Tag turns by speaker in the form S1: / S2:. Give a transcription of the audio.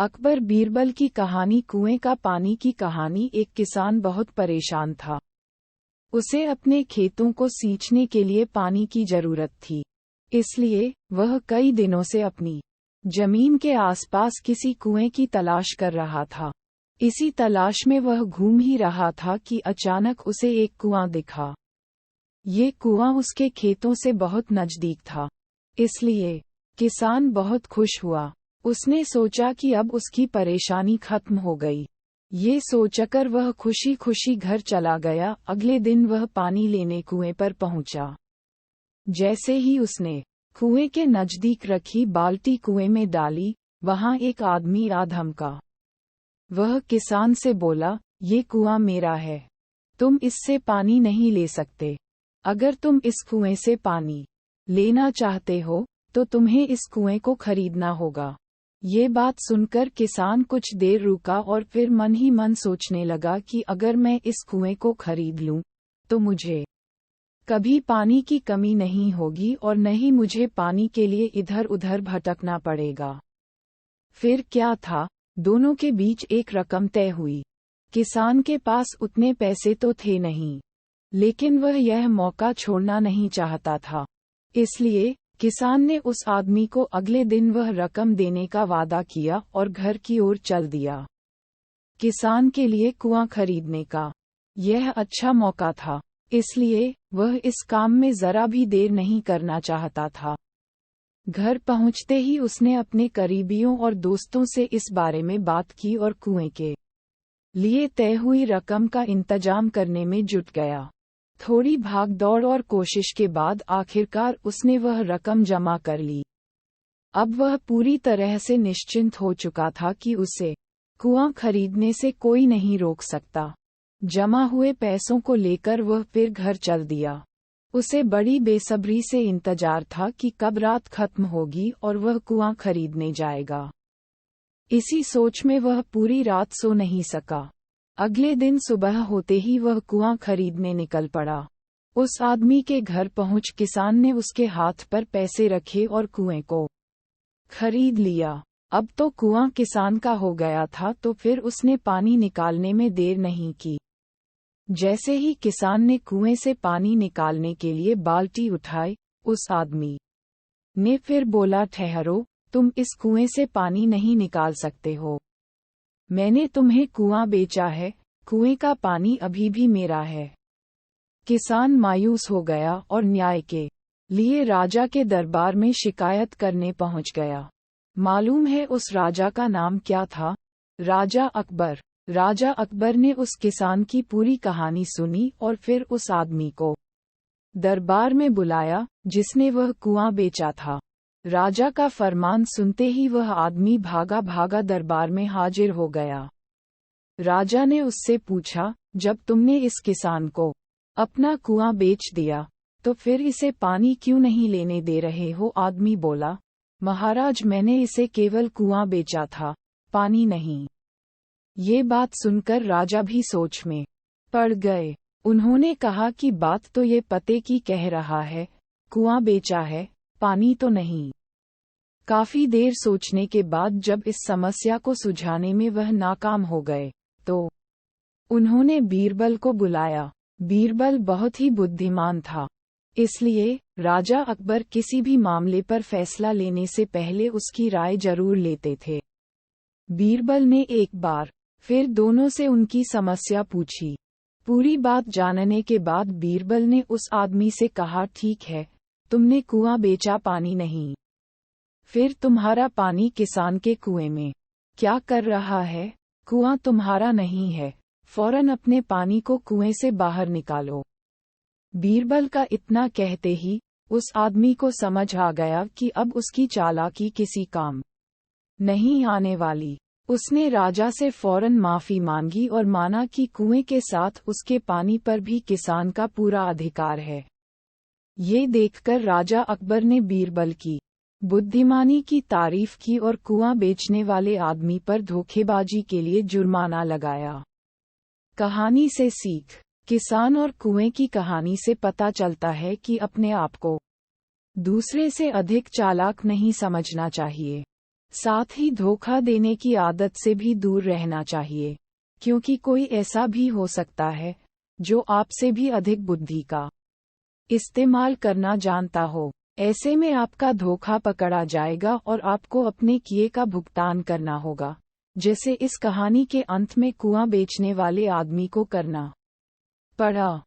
S1: अकबर बीरबल की कहानी। कुएं का पानी की कहानी। एक किसान बहुत परेशान था। उसे अपने खेतों को सींचने के लिए पानी की जरूरत थी। इसलिए वह कई दिनों से अपनी जमीन के आसपास किसी कुएं की तलाश कर रहा था। इसी तलाश में वह घूम ही रहा था कि अचानक उसे एक कुआं दिखा। ये कुआं उसके खेतों से बहुत नजदीक था। इसलिए किसान बहुत खुश हुआ। उसने सोचा कि अब उसकी परेशानी खत्म हो गई। ये सोचकर वह खुशी खुशी घर चला गया। अगले दिन वह पानी लेने कुएं पर पहुंचा। जैसे ही उसने कुएं के नजदीक रखी बाल्टी कुएं में डाली, वहां एक आदमी आ धमका। वह किसान से बोला, ये कुआं मेरा है, तुम इससे पानी नहीं ले सकते। अगर तुम इस कुएं से पानी लेना चाहते हो तो तुम्हें इस कुएं को खरीदना होगा। ये बात सुनकर किसान कुछ देर रुका और फिर मन ही मन सोचने लगा कि अगर मैं इस कुएं को खरीद लूं तो मुझे कभी पानी की कमी नहीं होगी और न ही मुझे पानी के लिए इधर उधर भटकना पड़ेगा। फिर क्या था, दोनों के बीच एक रकम तय हुई। किसान के पास उतने पैसे तो थे नहीं, लेकिन वह यह मौका छोड़ना नहीं चाहता था। इसलिए किसान ने उस आदमी को अगले दिन वह रकम देने का वादा किया और घर की ओर चल दिया। किसान के लिए कुआं खरीदने का यह अच्छा मौका था, इसलिए वह इस काम में जरा भी देर नहीं करना चाहता था। घर पहुंचते ही उसने अपने करीबियों और दोस्तों से इस बारे में बात की और कुएं के लिए तय हुई रकम का इंतजाम करने में जुट गया। थोड़ी भाग दौड़ और कोशिश के बाद आखिरकार उसने वह रकम जमा कर ली। अब वह पूरी तरह से निश्चिंत हो चुका था कि उसे कुआं खरीदने से कोई नहीं रोक सकता। जमा हुए पैसों को लेकर वह फिर घर चल दिया। उसे बड़ी बेसब्री से इंतजार था कि कब रात खत्म होगी और वह कुआं खरीदने जाएगा। इसी सोच में वह पूरी रात सो नहीं सका। अगले दिन सुबह होते ही वह कुआं खरीदने निकल पड़ा। उस आदमी के घर पहुंच किसान ने उसके हाथ पर पैसे रखे और कुएं को खरीद लिया। अब तो कुआं किसान का हो गया था, तो फिर उसने पानी निकालने में देर नहीं की। जैसे ही किसान ने कुएं से पानी निकालने के लिए बाल्टी उठाई, उस आदमी ने फिर बोला, ठहरो, तुम इस कुएं से पानी नहीं निकाल सकते हो। मैंने तुम्हें कुआं बेचा है, कुएं का पानी अभी भी मेरा है। किसान मायूस हो गया और न्याय के लिए राजा के दरबार में शिकायत करने पहुंच गया। मालूम है उस राजा का नाम क्या था? राजा अकबर। राजा अकबर ने उस किसान की पूरी कहानी सुनी और फिर उस आदमी को दरबार में बुलाया जिसने वह कुआं बेचा था। राजा का फरमान सुनते ही वह आदमी भागा भागा दरबार में हाजिर हो गया। राजा ने उससे पूछा, जब तुमने इस किसान को अपना कुआं बेच दिया तो फिर इसे पानी क्यों नहीं लेने दे रहे हो? आदमी बोला, महाराज, मैंने इसे केवल कुआं बेचा था, पानी नहीं। ये बात सुनकर राजा भी सोच में पड़ गए। उन्होंने कहा कि बात तो ये पते की कह रहा है, कुआं बेचा है, पानी तो नहीं। काफी देर सोचने के बाद जब इस समस्या को सुलझाने में वह नाकाम हो गए, तो उन्होंने बीरबल को बुलाया। बीरबल बहुत ही बुद्धिमान था, इसलिए राजा अकबर किसी भी मामले पर फैसला लेने से पहले उसकी राय जरूर लेते थे। बीरबल ने एक बार फिर दोनों से उनकी समस्या पूछी। पूरी बात जानने के बाद बीरबल ने उस आदमी से कहा, ठीक है, तुमने कुआं बेचा, पानी नहीं। फिर तुम्हारा पानी किसान के कुएं में क्या कर रहा है? कुआं तुम्हारा नहीं है, फौरन अपने पानी को कुएं से बाहर निकालो। बीरबल का इतना कहते ही उस आदमी को समझ आ गया कि अब उसकी चालाकी किसी काम नहीं आने वाली। उसने राजा से फौरन माफी मांगी और माना कि कुएं के साथ उसके पानी पर भी किसान का पूरा अधिकार है। ये देखकर राजा अकबर ने बीरबल की बुद्धिमानी की तारीफ की और कुआं बेचने वाले आदमी पर धोखेबाजी के लिए जुर्माना लगाया। कहानी से सीख। किसान और कुएं की कहानी से पता चलता है कि अपने आप को दूसरे से अधिक चालाक नहीं समझना चाहिए। साथ ही धोखा देने की आदत से भी दूर रहना चाहिए, क्योंकि कोई ऐसा भी हो सकता है जो आपसे भी अधिक बुद्धि का इस्तेमाल करना जानता हो। ऐसे में आपका धोखा पकड़ा जाएगा और आपको अपने किए का भुगतान करना होगा, जैसे इस कहानी के अंत में कुआं बेचने वाले आदमी को करना पड़ा।